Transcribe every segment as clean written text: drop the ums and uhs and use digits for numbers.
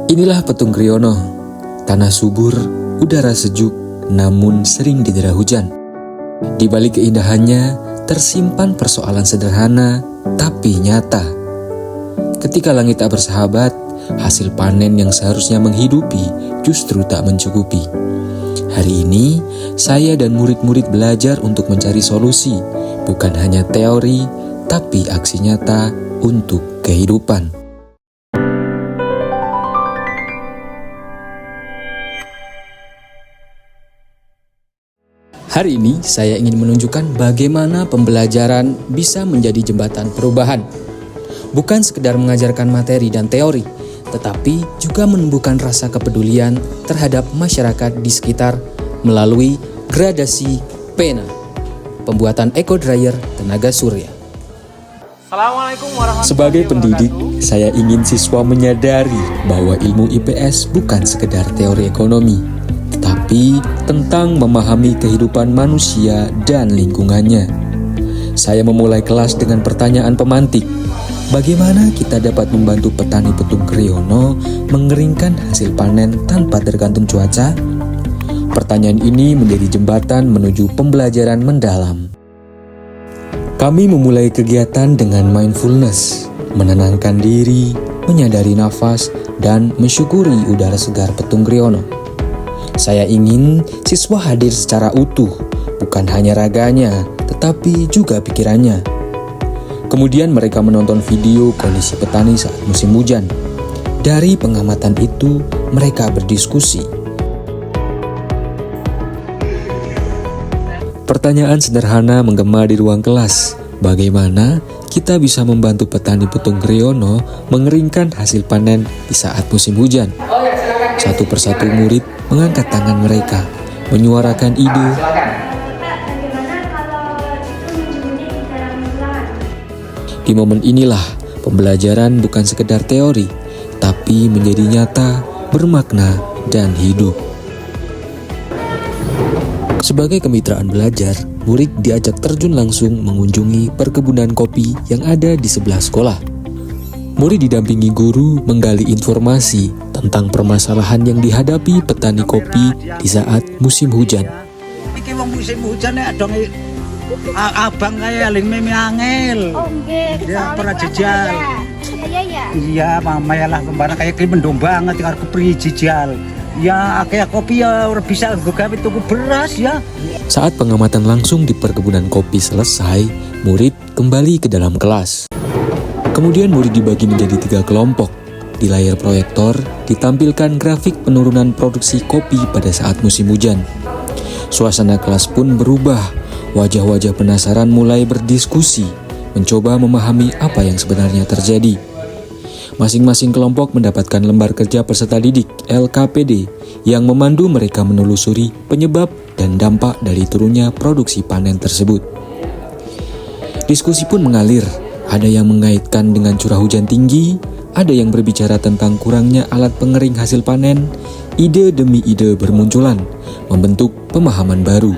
Inilah Petung Kriono, tanah subur, udara sejuk, namun sering didera hujan. Di balik keindahannya, tersimpan persoalan sederhana, tapi nyata. Ketika langit tak bersahabat, hasil panen yang seharusnya menghidupi justru tak mencukupi. Hari ini, saya dan murid-murid belajar untuk mencari solusi, bukan hanya teori, tapi aksi nyata untuk kehidupan. Hari ini saya ingin menunjukkan bagaimana pembelajaran bisa menjadi jembatan perubahan. Bukan sekedar mengajarkan materi dan teori, tetapi juga menumbuhkan rasa kepedulian terhadap masyarakat di sekitar melalui gradasi pena, pembuatan eco dryer tenaga surya. Sebagai pendidik, saya ingin siswa menyadari bahwa ilmu IPS bukan sekedar teori ekonomi, tetapi tentang memahami kehidupan manusia dan lingkungannya. Saya memulai kelas dengan pertanyaan pemantik. Bagaimana kita dapat membantu petani Petung Kriono mengeringkan hasil panen tanpa tergantung cuaca? Pertanyaan ini menjadi jembatan menuju pembelajaran mendalam. Kami memulai kegiatan dengan mindfulness, menenangkan diri, menyadari nafas, dan mensyukuri udara segar Petung Kriono. Saya ingin siswa hadir secara utuh, bukan hanya raganya, tetapi juga pikirannya. Kemudian mereka menonton video kondisi petani saat musim hujan. Dari pengamatan itu, mereka berdiskusi. Pertanyaan sederhana menggema di ruang kelas. Bagaimana kita bisa membantu petani Petung Kriono mengeringkan hasil panen di saat musim hujan? Satu persatu murid mengangkat tangan mereka, menyuarakan ide. Di momen inilah, pembelajaran bukan sekedar teori, tapi menjadi nyata, bermakna, dan hidup. Sebagai kemitraan belajar, murid diajak terjun langsung mengunjungi perkebunan kopi yang ada di sebelah sekolah. Murid didampingi guru menggali informasi tentang permasalahan yang dihadapi petani kopi di saat musim hujan. Iki wong musim hujan nek dong abang kaya ling meme angel. Oh nggih, ya pernah jejal. Iya. Iya, mama ya lah kembarang kayak mendom banget karo kepri jejal. Ya kayak kopi ya ora bisa nggo gawe tuku beras ya. Saat pengamatan langsung di perkebunan kopi selesai, murid kembali ke dalam kelas. Kemudian murid dibagi menjadi 3 kelompok. Di layar proyektor ditampilkan grafik penurunan produksi kopi pada saat musim hujan. Suasana kelas pun berubah. Wajah-wajah penasaran mulai berdiskusi, mencoba memahami apa yang sebenarnya terjadi. Masing-masing kelompok mendapatkan lembar kerja peserta didik LKPD yang memandu mereka menelusuri penyebab dan dampak dari turunnya produksi panen tersebut. Diskusi pun mengalir. Ada yang mengaitkan dengan curah hujan tinggi, ada yang berbicara tentang kurangnya alat pengering hasil panen. Ide demi ide bermunculan, membentuk pemahaman baru.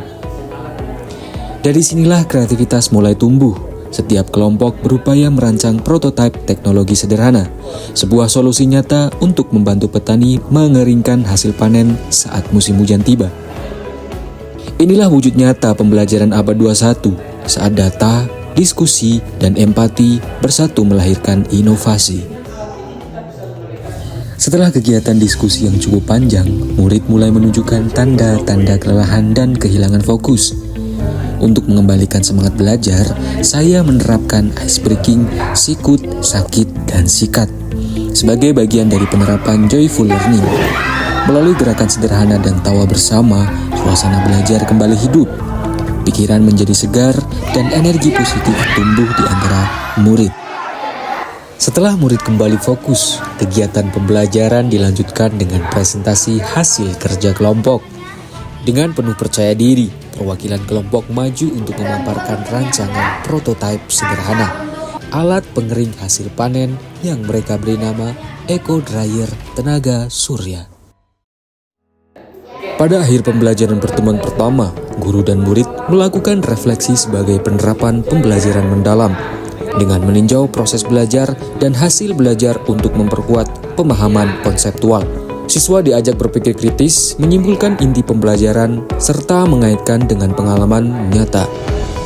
Dari sinilah kreativitas mulai tumbuh. Setiap kelompok berupaya merancang prototipe teknologi sederhana, sebuah solusi nyata untuk membantu petani mengeringkan hasil panen saat musim hujan tiba. Inilah wujud nyata pembelajaran abad 21, saat data, diskusi, dan empati bersatu melahirkan inovasi. Setelah kegiatan diskusi yang cukup panjang, murid mulai menunjukkan tanda-tanda kelelahan dan kehilangan fokus. Untuk mengembalikan semangat belajar, saya menerapkan ice breaking, sikut, sakit, dan sikat sebagai bagian dari penerapan joyful learning. Melalui gerakan sederhana dan tawa bersama, suasana belajar kembali hidup. Pikiran menjadi segar dan energi positif tumbuh di antara murid. Setelah murid kembali fokus, kegiatan pembelajaran dilanjutkan dengan presentasi hasil kerja kelompok. Dengan penuh percaya diri, perwakilan kelompok maju untuk memaparkan rancangan prototipe sederhana, alat pengering hasil panen yang mereka beri nama Eco Dryer Tenaga Surya. Pada akhir pembelajaran pertemuan pertama, guru dan murid melakukan refleksi sebagai penerapan pembelajaran mendalam. dengan meninjau proses belajar dan hasil belajar untuk memperkuat pemahaman konseptual. Siswa diajak berpikir kritis, menyimpulkan inti pembelajaran, serta mengaitkan dengan pengalaman nyata.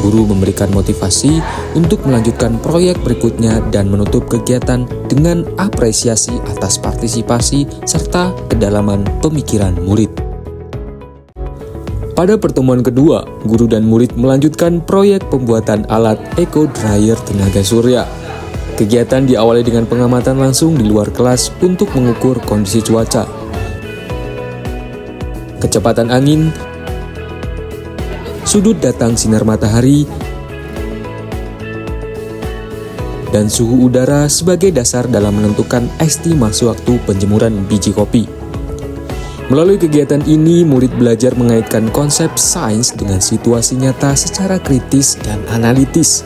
Guru memberikan motivasi untuk melanjutkan proyek berikutnya dan menutup kegiatan dengan apresiasi atas partisipasi serta kedalaman pemikiran murid. Pada pertemuan kedua, guru dan murid melanjutkan proyek pembuatan alat eco dryer tenaga surya. Kegiatan diawali dengan pengamatan langsung di luar kelas untuk mengukur kondisi cuaca, kecepatan angin, sudut datang sinar matahari, dan suhu udara sebagai dasar dalam menentukan estimasi waktu penjemuran biji kopi. Melalui kegiatan ini, murid belajar mengaitkan konsep sains dengan situasi nyata secara kritis dan analitis.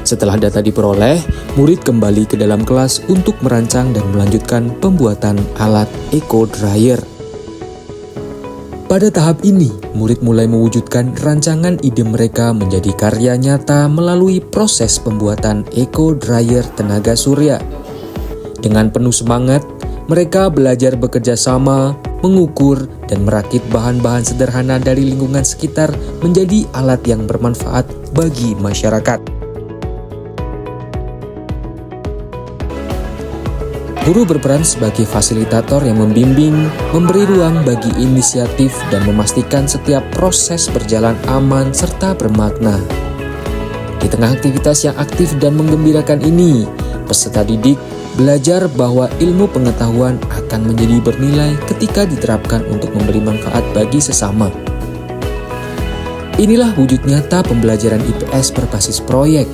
Setelah data diperoleh, murid kembali ke dalam kelas untuk merancang dan melanjutkan pembuatan alat eco dryer. Pada tahap ini, murid mulai mewujudkan rancangan ide mereka menjadi karya nyata melalui proses pembuatan eco dryer tenaga surya. Dengan penuh semangat, mereka belajar bekerja sama, mengukur, dan merakit bahan-bahan sederhana dari lingkungan sekitar menjadi alat yang bermanfaat bagi masyarakat. Guru berperan sebagai fasilitator yang membimbing, memberi ruang bagi inisiatif, dan memastikan setiap proses berjalan aman serta bermakna. Di tengah aktivitas yang aktif dan menggembirakan ini, peserta didik belajar bahwa ilmu pengetahuan akan menjadi bernilai ketika diterapkan untuk memberi manfaat bagi sesama. Inilah wujud nyata pembelajaran IPS berbasis proyek,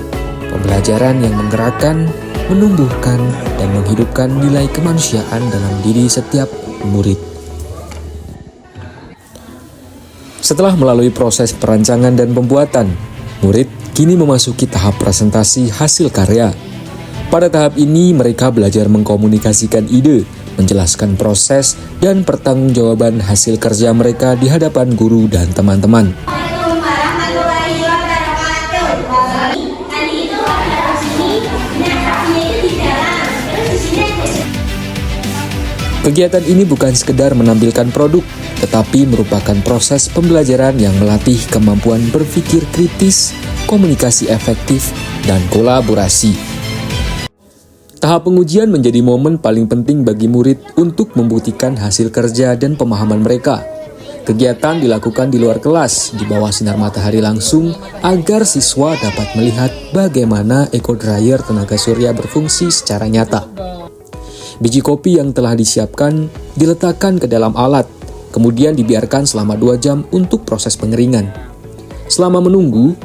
pembelajaran yang menggerakkan, menumbuhkan, dan menghidupkan nilai kemanusiaan dalam diri setiap murid. Setelah melalui proses perancangan dan pembuatan, murid kini memasuki tahap presentasi hasil karya. Pada tahap ini, mereka belajar mengkomunikasikan ide, menjelaskan proses, dan pertanggungjawaban hasil kerja mereka di hadapan guru dan teman-teman. Kegiatan ini bukan sekedar menampilkan produk, tetapi merupakan proses pembelajaran yang melatih kemampuan berpikir kritis, komunikasi efektif, dan kolaborasi. Tahap pengujian menjadi momen paling penting bagi murid untuk membuktikan hasil kerja dan pemahaman mereka. Kegiatan dilakukan di luar kelas, di bawah sinar matahari langsung, agar siswa dapat melihat bagaimana eco dryer tenaga surya berfungsi secara nyata. Biji kopi yang telah disiapkan diletakkan ke dalam alat, kemudian dibiarkan selama 2 jam untuk proses pengeringan. Selama menunggu,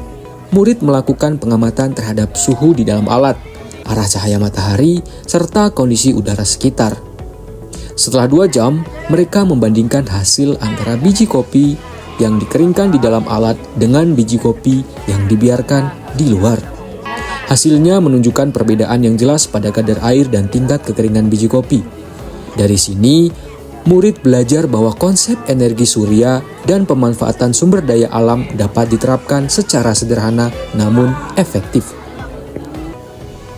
murid melakukan pengamatan terhadap suhu di dalam alat, arah cahaya matahari, serta kondisi udara sekitar. Setelah 2 jam, mereka membandingkan hasil antara biji kopi yang dikeringkan di dalam alat dengan biji kopi yang dibiarkan di luar. Hasilnya menunjukkan perbedaan yang jelas pada kadar air dan tingkat kekeringan biji kopi. Dari sini, murid belajar bahwa konsep energi surya dan pemanfaatan sumber daya alam dapat diterapkan secara sederhana namun efektif.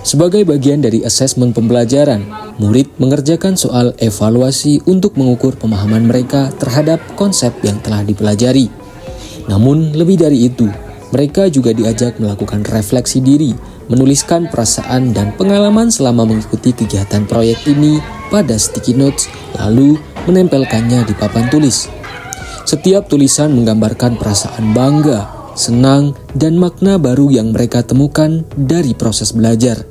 Sebagai bagian dari asesmen pembelajaran, murid mengerjakan soal evaluasi untuk mengukur pemahaman mereka terhadap konsep yang telah dipelajari. Namun, lebih dari itu, mereka juga diajak melakukan refleksi diri, menuliskan perasaan dan pengalaman selama mengikuti kegiatan proyek ini pada sticky notes, lalu menempelkannya di papan tulis. Setiap tulisan menggambarkan perasaan bangga, senang, dan makna baru yang mereka temukan dari proses belajar.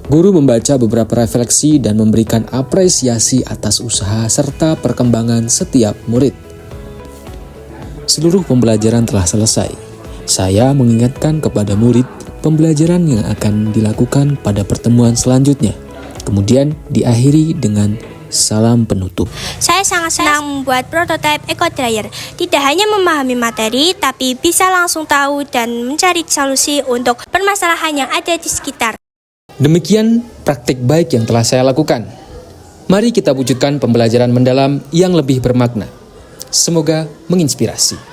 Guru membaca beberapa refleksi dan memberikan apresiasi atas usaha serta perkembangan setiap murid. Seluruh pembelajaran telah selesai. Saya mengingatkan kepada murid pembelajaran yang akan dilakukan pada pertemuan selanjutnya. Kemudian diakhiri dengan salam penutup. Saya sangat senang membuat prototipe eco dryer. Tidak hanya memahami materi, tapi bisa langsung tahu dan mencari solusi untuk permasalahan yang ada di sekitar. Demikian praktik baik yang telah saya lakukan. Mari kita wujudkan pembelajaran mendalam yang lebih bermakna. Semoga menginspirasi.